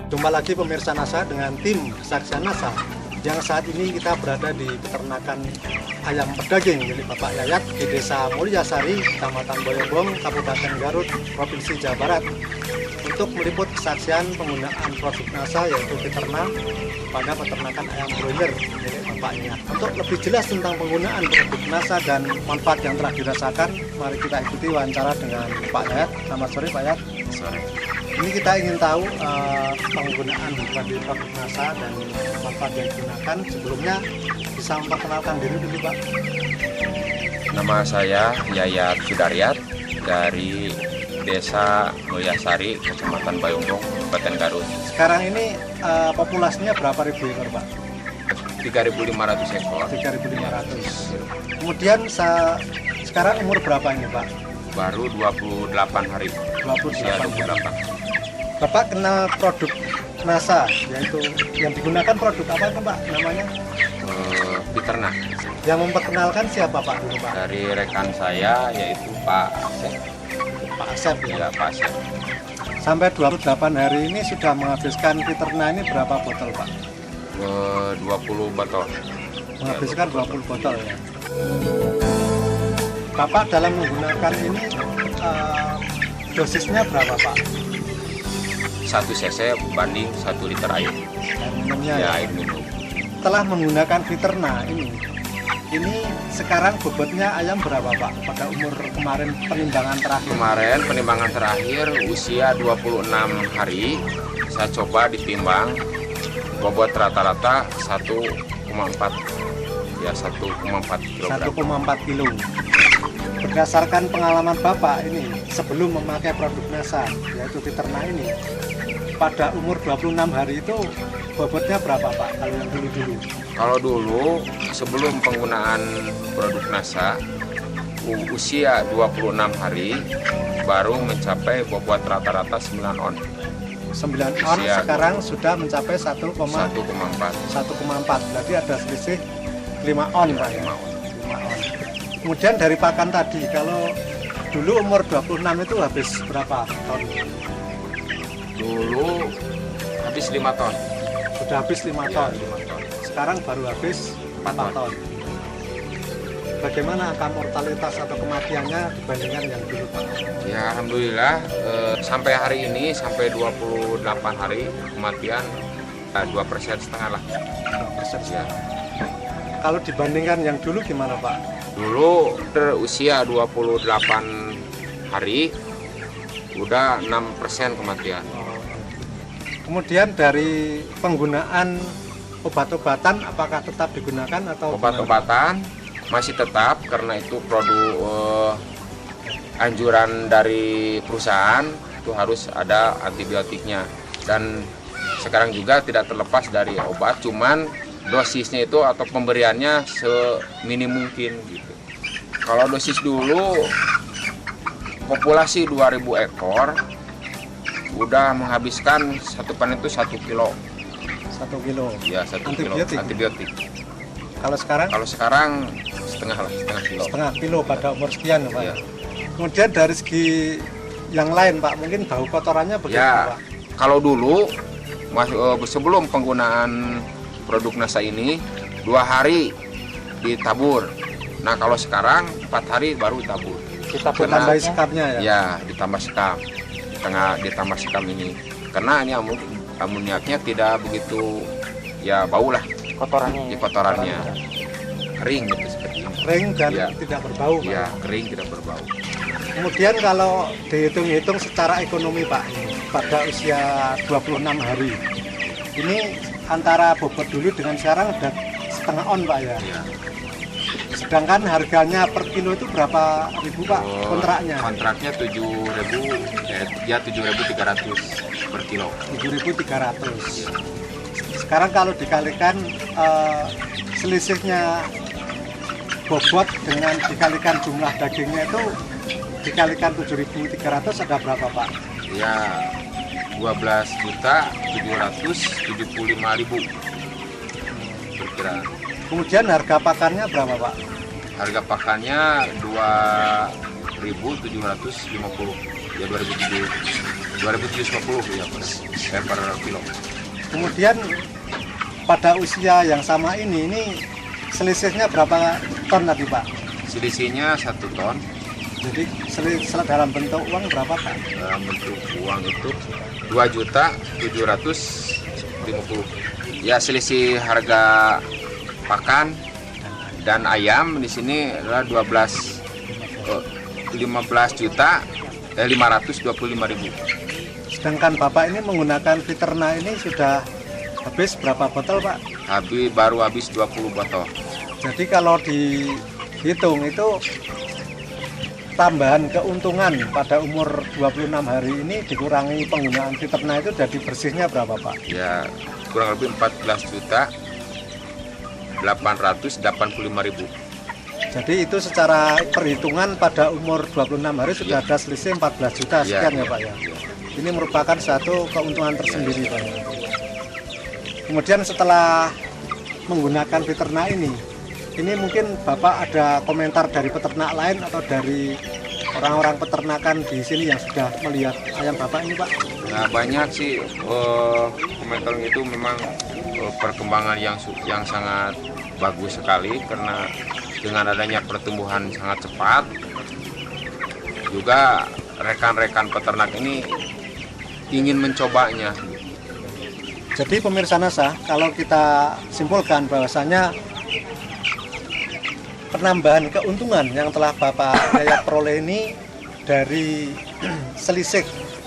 Jumpa lagi pemirsa NASA dengan tim Kesaksian NASA yang saat ini kita berada di peternakan ayam pedaging milik Bapak Yayat di Desa Mulyasari, Kecamatan Boyobong, Kabupaten Garut, Provinsi Jawa Barat untuk meliput kesaksian penggunaan produk NASA yaitu Fiterna pada peternakan ayam broiler milik Bapak Yayat. Untuk lebih jelas tentang penggunaan produk NASA dan manfaat yang telah dirasakan, mari kita ikuti wawancara dengan Pak Yayat. Selamat sore Pak Yayat. Sore. Ini kita ingin tahu penggunaan dari produk NASA dan manfaat yang digunakan. Sebelumnya bisa memperkenalkan diri dulu Pak. Nama saya Yayat Sudaryat dari Desa Mulyasari, Kecamatan Boyobong, Kabupaten Garut. Sekarang ini populasinya berapa ribu ekor Pak? 3.500 ekor. 3.500. Kemudian sekarang umur berapa ini Pak? Baru 28 hari. 28 Usia hari. 28. Bapak kenal produk NASA, yaitu yang digunakan produk apa itu Pak namanya? Fiterna. Yang memperkenalkan siapa Pak dulu Pak? Dari rekan saya yaitu Pak Asep. Pak Asep ya. Ya, Pak Asep. Sampai 28 hari ini sudah menghabiskan Fiterna ini berapa botol Pak? 20 botol. Menghabiskan 20 botol ya. Bapak dalam menggunakan ini dosisnya berapa Pak? 1 cc banding 1 liter air. Air minumnya Ya, ya. air minum. Setelah menggunakan Fiterna ini sekarang bobotnya ayam berapa Pak? Pada umur kemarin penimbangan terakhir. Kemarin penimbangan terakhir usia 26 hari, saya coba ditimbang bobot rata-rata 1,4 ya 1,4 kg. 1,4 kilo. Berdasarkan pengalaman Bapak ini sebelum memakai produk NASA yaitu Fiterna ini, pada umur 26 hari itu bobotnya berapa Pak kalau yang dulu-dulu? Kalau dulu sebelum penggunaan produk NASA usia 26 hari baru mencapai bobot rata-rata 9 on. 9 on Usia sekarang sudah mencapai 1,4. 1,4. Berarti ada selisih 5 on Pak ya. 5 on. 5 on. Kemudian dari pakan tadi, kalau dulu umur 26 itu habis berapa ton? Dulu habis 5 ton. Sudah habis 5 Ya, ton. 5 ton. Sekarang baru habis 4 ton. Bagaimana angka mortalitas atau kematiannya dibandingkan yang dulu Pak? Ya alhamdulillah sampai hari ini sampai 28 hari kematian 2,5% lah. 2%. Ya. Kalau dibandingkan yang dulu gimana Pak? Dulu usia 28 hari udah 6% kematian. Kemudian dari penggunaan obat-obatan apakah tetap digunakan atau Obat-obatan masih tetap karena itu produk anjuran dari perusahaan itu harus ada antibiotiknya, dan sekarang juga tidak terlepas dari obat, cuman dosisnya itu atau pemberiannya seminim mungkin gitu. Kalau dosis dulu populasi 2000 ekor udah menghabiskan satu panen itu 1 kilo. 1 kilo? Ya, 1 kilo antibiotik. Kalau sekarang setengah kilo. setengah kilo pada umur sekian Pak. Ya. Kemudian dari segi yang lain Pak, mungkin bau kotorannya bagaimana Ya, Pak? kalau dulu sebelum penggunaan produk NASA ini 2 hari ditabur. Nah kalau sekarang 4 hari baru ditabur. Kita tambah sekamnya ya? Ya, ditambah sekam. Ditambah sekam ini. Karena ini amoniaknya tidak begitu ya bau lah. Kotorannya kering gitu seperti ini. Kering dan Ya. tidak berbau Pak. Ya, kering tidak berbau. Kemudian kalau dihitung-hitung secara ekonomi Pak, pada usia 26 hari ini antara bobot dulu dengan sekarang udah setengah on Pak ya. Ya. Sedangkan harganya per kilo itu berapa ribu Pak kontraknya? Kontraknya 7.000 ya 7.300 per kilo. 7.300. Sekarang kalau dikalikan selisihnya bobot dengan dikalikan jumlah dagingnya itu dikalikan 7.300 ada berapa Pak? Ya 12.775.000 berkira. Kemudian harga pakannya berapa Pak? Harga pakannya 2.750 ya 2.700. 2.750 ya per kilo. Kemudian pada usia yang sama ini selisihnya berapa ton tadi Pak? Selisihnya 1 ton. Jadi selisih dalam bentuk uang berapa Pak? Dalam bentuk uang itu 2.750.000. Ya, selisih harga pakan dan ayam di sini adalah 15.525.000. Sedangkan Bapak ini menggunakan Viterna ini sudah habis berapa botol Pak? Baru habis 20 botol. Jadi kalau dihitung itu tambahan keuntungan pada umur 26 hari ini dikurangi penggunaan Viterna itu jadi bersihnya berapa Pak? Ya, kurang lebih 14.885.000. Jadi itu secara perhitungan pada umur 26 hari sudah ada selisih 14 juta sekian ya Pak ya. Ini merupakan satu keuntungan tersendiri Pak. Kemudian setelah menggunakan Viterna ini mungkin Bapak ada komentar dari peternak lain atau dari orang-orang peternakan di sini yang sudah melihat ayam Bapak ini Pak? Nah, banyak sih komentar itu memang perkembangan yang sangat bagus sekali karena dengan adanya pertumbuhan sangat cepat juga rekan-rekan peternak ini ingin mencobanya. Jadi pemirsa NASA, kalau kita simpulkan bahwasanya penambahan keuntungan yang telah Bapak Yayat peroleh ini dari selisih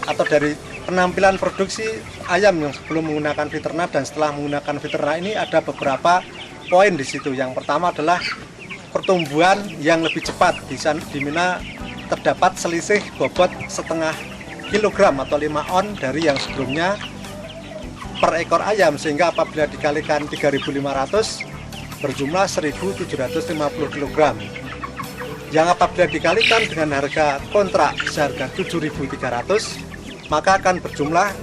atau dari penampilan produksi ayam yang sebelum menggunakan Viterna dan setelah menggunakan Viterna ini ada beberapa poin di situ. Yang pertama adalah pertumbuhan yang lebih cepat, di mana terdapat selisih bobot setengah kilogram atau 5 on dari yang sebelumnya per ekor ayam, sehingga apabila dikalikan 3.500 berjumlah 1.750 kg. Yang apabila dikalikan dengan harga kontrak seharga 7.300 maka akan berjumlah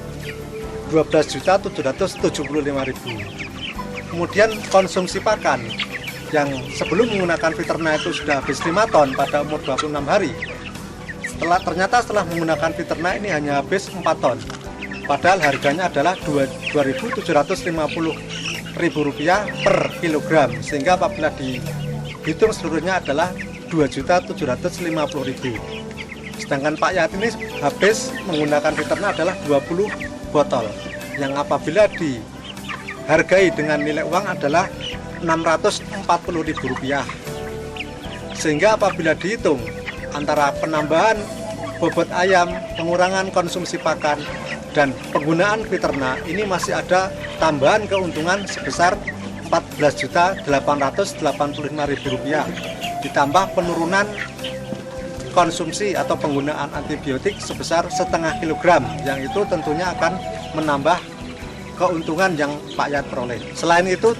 12.775.000. Kemudian konsumsi pakan yang sebelum menggunakan Viterna itu sudah habis 5 ton pada umur 26 hari. Ternyata setelah menggunakan Viterna ini hanya habis 4 ton. Padahal harganya adalah Rp2.750.000 per kilogram, sehingga apabila dihitung seluruhnya adalah 2.750.000. Sedangkan Pak Yayat ini habis menggunakan Viterna adalah 20 botol, yang apabila dihargai dengan nilai uang adalah Rp640.000. Sehingga apabila dihitung antara penambahan bobot ayam, pengurangan konsumsi pakan, dan penggunaan Viterna, ini masih ada tambahan keuntungan sebesar Rp14.885.000 ditambah penurunan konsumsi atau penggunaan antibiotik sebesar setengah kilogram, yang itu tentunya akan menambah keuntungan yang Pak Yayat peroleh. Selain itu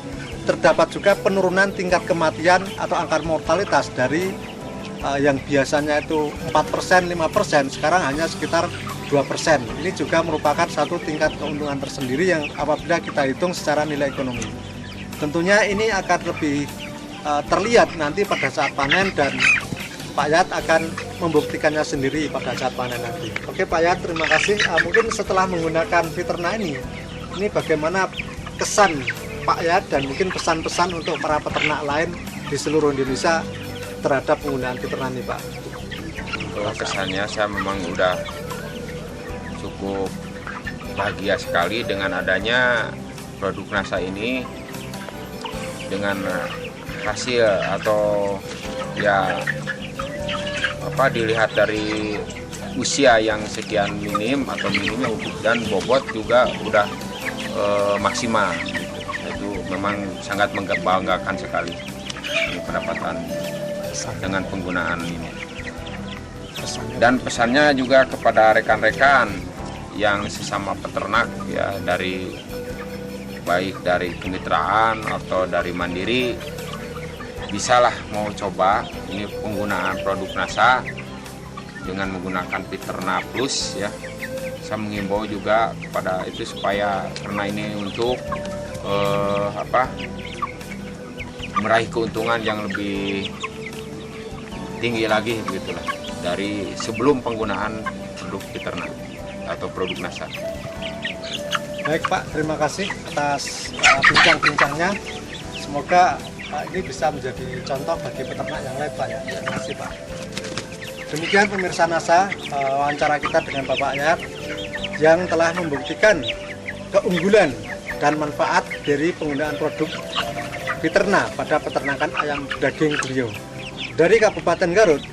terdapat juga penurunan tingkat kematian atau angka mortalitas dari yang biasanya itu 4%, 5%, sekarang hanya sekitar 2%. Ini juga merupakan satu tingkat keuntungan tersendiri yang apabila kita hitung secara nilai ekonomi. Tentunya ini akan lebih terlihat nanti pada saat panen, dan Pak Yayat akan membuktikannya sendiri pada saat panen nanti. Oke Pak Yayat, terima kasih. Mungkin setelah menggunakan Viterna ini bagaimana kesan Pak Yayat dan mungkin pesan-pesan untuk para peternak lain di seluruh Indonesia terhadap penggunaan Viterna ini Pak? Untuk kesannya saya memang udah cukup bahagia sekali dengan adanya produk NASA ini, dengan hasil atau ya dilihat dari usia yang sekian minim dan bobot juga udah maksimal. Itu memang sangat membanggakan sekali ini pendapatan dengan penggunaan ini. Dan pesannya juga kepada rekan-rekan yang sesama peternak ya, baik dari kemitraan atau dari mandiri, bisalah mau coba ini penggunaan produk NASA dengan menggunakan Viterna Plus ya. Saya mengimbau juga kepada itu supaya karena ini untuk meraih keuntungan yang lebih tinggi lagi begitulah dari sebelum penggunaan produk Viterna. atau produk NASA. Baik Pak, terima kasih atas bincang-bincangnya. Semoga ini bisa menjadi contoh bagi peternak yang lain Pak ya. Terima kasih Pak. Demikian pemirsa NASA, wawancara kita dengan Bapak Yayat yang telah membuktikan keunggulan dan manfaat dari penggunaan produk Biterna pada peternakan ayam daging beliau. Dari Kabupaten Garut,